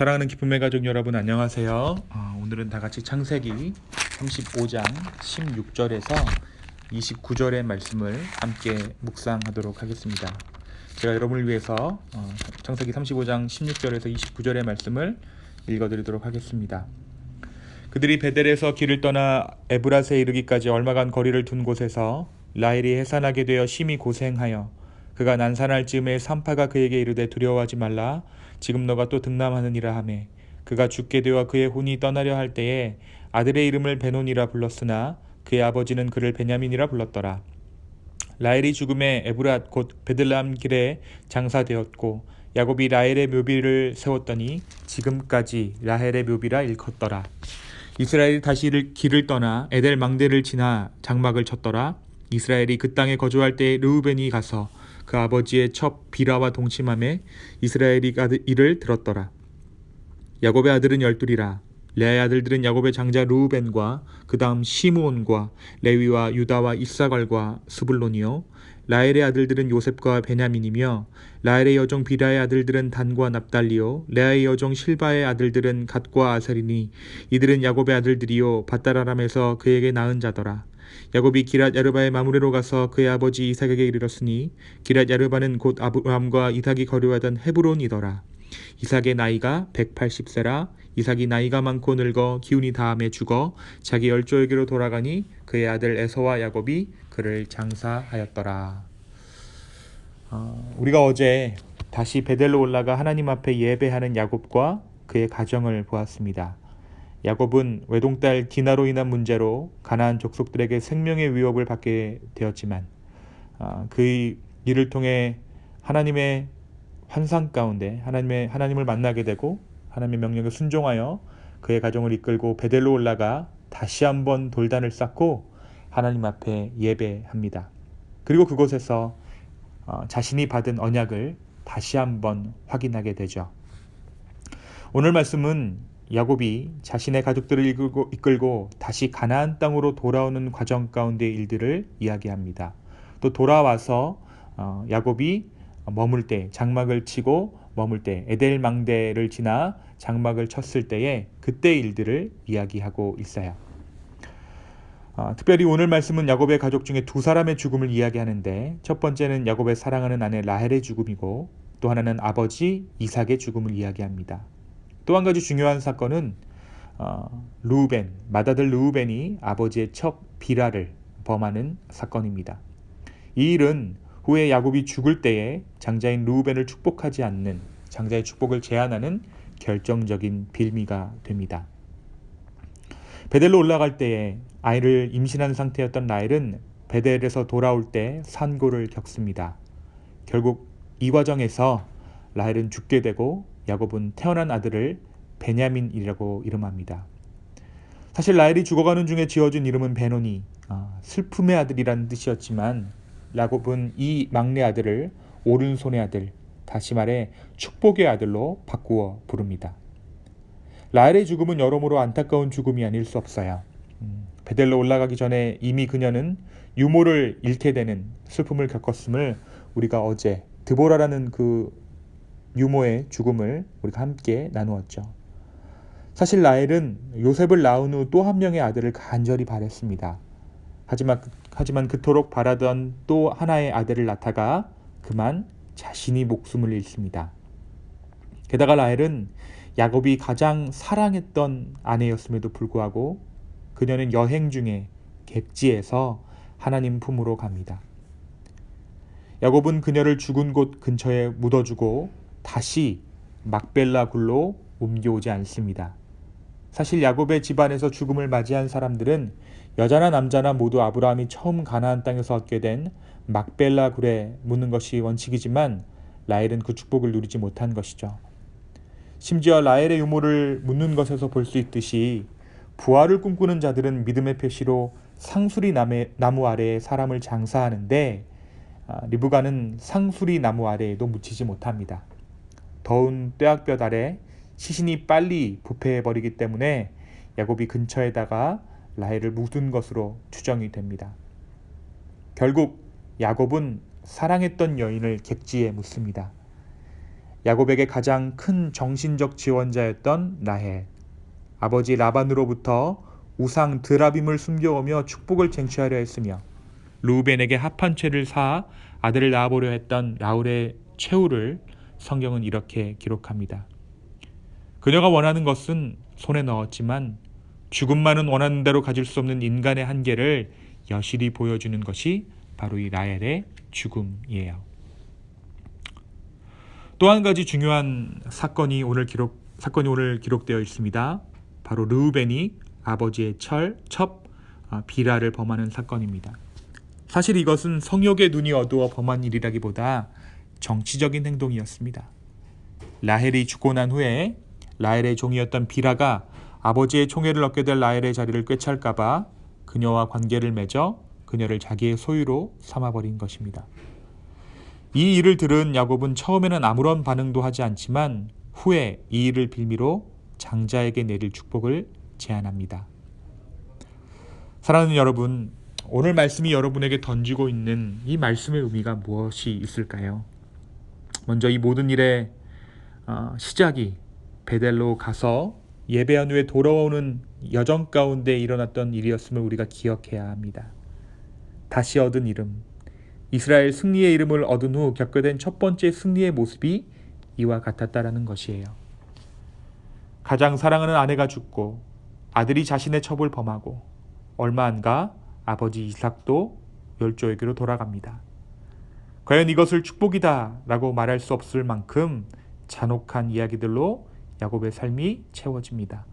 사랑하는 기쁨의 가족 여러분 안녕하세요. 오늘은 다 같이 창세기 35장 16절에서 29절의 말씀을 함께 묵상하도록 하겠습니다. 제가 여러분을 위해서 창세기 35장 16절에서 29절의 말씀을 읽어드리도록 하겠습니다. 그들이 베델에서 길을 떠나 에브라스에 이르기까지 얼마간 거리를 둔 곳에서 라헬이 해산하게 되어 심히 고생하여 그가 난산할 즈음에 산파가 그에게 이르되 두려워하지 말라. 지금 너가 또 등남하느니라 하매 그가 죽게 되어 그의 혼이 떠나려 할 때에 아들의 이름을 베논이라 불렀으나 그의 아버지는 그를 베냐민이라 불렀더라. 라헬이 죽음에 에브랏 곧 베들레헴 길에 장사되었고 야곱이 라헬의 묘비를 세웠더니 지금까지 라헬의 묘비라 일컫더라. 이스라엘이 다시 길을 떠나 에델 망대를 지나 장막을 쳤더라. 이스라엘이 그 땅에 거주할 때 르우벤이 가서 그 아버지의 첩 비라와 동침함에 이스라엘이 이를 들었더라. 야곱의 아들은 열둘이라. 레아의 아들들은 야곱의 장자 르우벤과 그 다음 시므온과 레위와 유다와 이사갈과 스불론이요. 라헬의 아들들은 요셉과 베냐민이며 라헬의 여종 비라의 아들들은 단과 납달리요. 레아의 여종 실바의 아들들은 갓과 아셀이니 이들은 야곱의 아들들이요 밧다라람에서 그에게 낳은 자더라. 야곱이 기랏 야르바의 마므레로 가서 그의 아버지 이삭에게 이르렀으니 기랏 야르바는 곧 아브라함과 이삭이 거류하던 헤브론이더라. 이삭의 나이가 180세라. 이삭이 나이가 많고 늙어 기운이 다함에 죽어 자기 열조에게로 돌아가니 그의 아들 에서와 야곱이 그를 장사하였더라. 우리가 어제 다시 베델로 올라가 하나님 앞에 예배하는 야곱과 그의 가정을 보았습니다. 야곱은 외동딸 디나로 인한 문제로 가나안 족속들에게 생명의 위협을 받게 되었지만 그 일을 통해 하나님의 환상 가운데 하나님을 만나게 되고 하나님의 명령에 순종하여 그의 가정을 이끌고 베델로 올라가 다시 한번 돌단을 쌓고 하나님 앞에 예배합니다. 그리고 그곳에서 자신이 받은 언약을 다시 한번 확인하게 되죠. 오늘 말씀은 야곱이 자신의 가족들을 이끌고 다시 가나안 땅으로 돌아오는 과정 가운데의 일들을 이야기합니다. 또 돌아와서 야곱이 머물 때 장막을 치고 머물 때 에델 망대를 지나 장막을 쳤을 때에 그때의 일들을 이야기하고 있어요. 특별히 오늘 말씀은 야곱의 가족 중에 두 사람의 죽음을 이야기하는데 첫 번째는 야곱의 사랑하는 아내 라헬의 죽음이고 또 하나는 아버지 이삭의 죽음을 이야기합니다. 또 한 가지 중요한 사건은 르우벤, 맏아들 르우벤이 아버지의 첩 비라를 범하는 사건입니다. 이 일은 후에 야곱이 죽을 때에 장자인 르우벤을 축복하지 않는, 장자의 축복을 제한하는 결정적인 빌미가 됩니다. 베델로 올라갈 때에 아이를 임신한 상태였던 라헬은 베델에서 돌아올 때 산고를 겪습니다. 결국 이 과정에서 라헬은 죽게 되고 야곱은 태어난 아들을 베냐민이라고 이름합니다. 사실 라헬이 죽어가는 중에 지어준 이름은 베논이 슬픔의 아들이라는 뜻이었지만 야곱은 이 막내 아들을 오른손의 아들, 다시 말해 축복의 아들로 바꾸어 부릅니다. 라헬의 죽음은 여러모로 안타까운 죽음이 아닐 수 없어요. 베델로 올라가기 전에 이미 그녀는 유모를 잃게 되는 슬픔을 겪었음을 우리가 어제 드보라라는 그 유모의 죽음을 우리가 함께 나누었죠. 사실 라헬은 요셉을 낳은 후 또 한 명의 아들을 간절히 바랬습니다. 하지만 그토록 바라던 또 하나의 아들을 낳다가 그만 자신이 목숨을 잃습니다. 게다가 라헬은 야곱이 가장 사랑했던 아내였음에도 불구하고 그녀는 여행 중에 객지에서 하나님 품으로 갑니다. 야곱은 그녀를 죽은 곳 근처에 묻어주고 다시 막벨라 굴로 옮겨오지 않습니다. 사실 야곱의 집안에서 죽음을 맞이한 사람들은 여자나 남자나 모두 아브라함이 처음 가나안 땅에서 얻게 된 막벨라 굴에 묻는 것이 원칙이지만 라헬은 그 축복을 누리지 못한 것이죠. 심지어 라헬의 유모를 묻는 것에서 볼 수 있듯이 부활을 꿈꾸는 자들은 믿음의 표시로 상수리 나무 아래에 사람을 장사하는데 리브가는 상수리 나무 아래에도 묻히지 못합니다. 더운 뙤약볕 아래 시신이 빨리 부패해버리기 때문에 야곱이 근처에다가 라헬을 묻은 것으로 추정이 됩니다. 결국 야곱은 사랑했던 여인을 객지에 묻습니다. 야곱에게 가장 큰 정신적 지원자였던 라헬, 아버지 라반으로부터 우상 드라빔을 숨겨오며 축복을 쟁취하려 했으며 루벤에게 합한 채를 사 아들을 낳아보려 했던 라울의 최후를 성경은 이렇게 기록합니다. 그녀가 원하는 것은 손에 넣었지만 죽음만은 원하는 대로 가질 수 없는 인간의 한계를 여실히 보여주는 것이 바로 이 라헬의 죽음이에요. 또 한 가지 중요한 사건이 오늘 기록되어 있습니다. 바로 르우벤이 아버지의 첩 비라를 범하는 사건입니다. 사실 이것은 성욕의 눈이 어두워 범한 일이라기보다 정치적인 행동이었습니다. 라헬이 죽고 난 후에 라헬의 종이었던 비라가 아버지의 총애를 얻게 될 라헬의 자리를 꿰찰까봐 그녀와 관계를 맺어 그녀를 자기의 소유로 삼아버린 것입니다. 이 일을 들은 야곱은 처음에는 아무런 반응도 하지 않지만 후에 이 일을 빌미로 장자에게 내릴 축복을 제안합니다. 사랑하는 여러분, 오늘 말씀이 여러분에게 던지고 있는 이 말씀의 의미가 무엇이 있을까요? 먼저 이 모든 일의 시작이 베델로 가서 예배한 후에 돌아오는 여정 가운데 일어났던 일이었음을 우리가 기억해야 합니다. 다시 얻은 이름, 이스라엘 승리의 이름을 얻은 후 겪게 된 첫 번째 승리의 모습이 이와 같았다라는 것이에요. 가장 사랑하는 아내가 죽고 아들이 자신의 첩을 범하고 얼마 안 가 아버지 이삭도 멸족에게로 돌아갑니다. 과연 이것을 축복이다 라고 말할 수 없을 만큼 잔혹한 이야기들로 야곱의 삶이 채워집니다.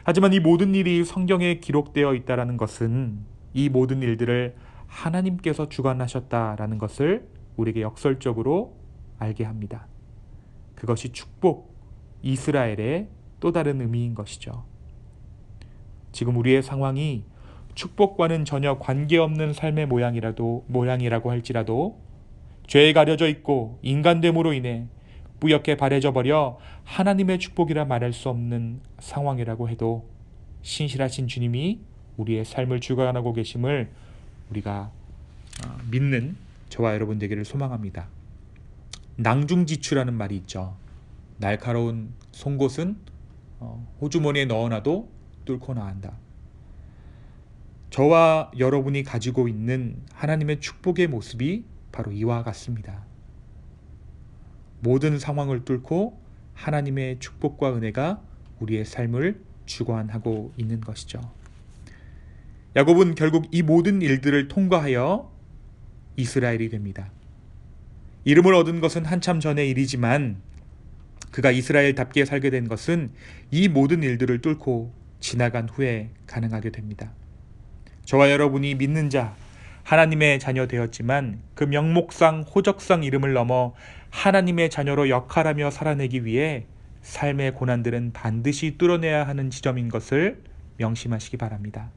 하지만 이 모든 일이 성경에 기록되어 있다는 것은 이 모든 일들을 하나님께서 주관하셨다라는 것을 우리에게 역설적으로 알게 합니다. 그것이 축복, 이스라엘의 또 다른 의미인 것이죠. 지금 우리의 상황이 축복과는 전혀 관계없는 삶의 모양이라고 할지라도 죄에 가려져 있고 인간됨으로 인해 뿌옇게 바래져 버려 하나님의 축복이라 말할 수 없는 상황이라고 해도 신실하신 주님이 우리의 삶을 주관하고 계심을 우리가 믿는 저와 여러분 되기를 소망합니다. 낭중지추라는 말이 있죠. 날카로운 송곳은 호주머니에 넣어놔도 뚫고 나간다. 저와 여러분이 가지고 있는 하나님의 축복의 모습이 바로 이와 같습니다. 모든 상황을 뚫고 하나님의 축복과 은혜가 우리의 삶을 주관하고 있는 것이죠. 야곱은 결국 이 모든 일들을 통과하여 이스라엘이 됩니다. 이름을 얻은 것은 한참 전의 일이지만 그가 이스라엘답게 살게 된 것은 이 모든 일들을 뚫고 지나간 후에 가능하게 됩니다. 저와 여러분이 믿는 자, 하나님의 자녀 되었지만 그 명목상 호적상 이름을 넘어 하나님의 자녀로 역할하며 살아내기 위해 삶의 고난들은 반드시 뚫어내야 하는 지점인 것을 명심하시기 바랍니다.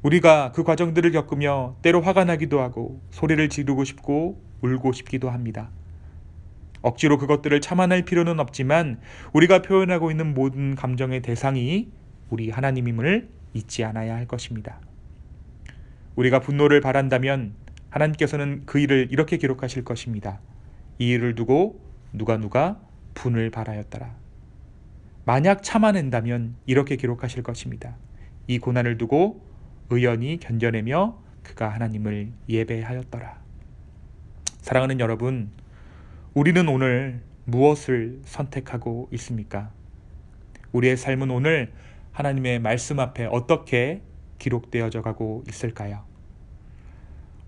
우리가 그 과정들을 겪으며 때로 화가 나기도 하고 소리를 지르고 싶고 울고 싶기도 합니다. 억지로 그것들을 참아낼 필요는 없지만 우리가 표현하고 있는 모든 감정의 대상이 우리 하나님임을 잊지 않아야 할 것입니다. 우리가 분노를 바란다면 하나님께서는 그 일을 이렇게 기록하실 것입니다. 이 일을 두고 누가 분을 발하였더라. 만약 참아낸다면 이렇게 기록하실 것입니다. 이 고난을 두고 의연히 견뎌내며 그가 하나님을 예배하였더라. 사랑하는 여러분, 우리는 오늘 무엇을 선택하고 있습니까? 우리의 삶은 오늘 하나님의 말씀 앞에 어떻게 기록되어져 가고 있을까요?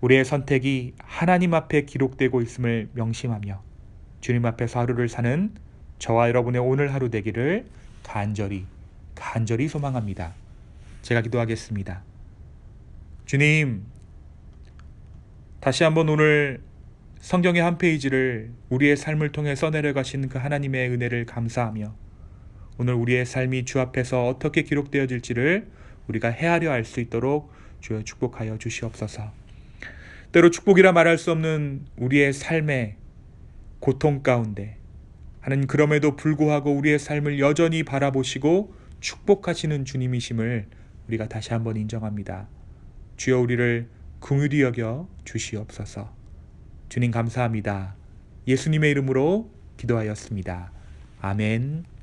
우리의 선택이 하나님 앞에 기록되고 있음을 명심하며 주님 앞에서 하루를 사는 저와 여러분의 오늘 하루 되기를 간절히 소망합니다. 제가 기도하겠습니다. 주님, 다시 한번 오늘 성경의 한 페이지를 우리의 삶을 통해 써내려가신 그 하나님의 은혜를 감사하며 오늘 우리의 삶이 주 앞에서 어떻게 기록되어질지를 우리가 헤아려 알 수 있도록 주여 축복하여 주시옵소서. 때로 축복이라 말할 수 없는 우리의 삶의 고통 가운데 하나님, 그럼에도 불구하고 우리의 삶을 여전히 바라보시고 축복하시는 주님이심을 우리가 다시 한번 인정합니다. 주여 우리를 긍휼히 여겨 주시옵소서. 주님 감사합니다. 예수님의 이름으로 기도하였습니다. 아멘.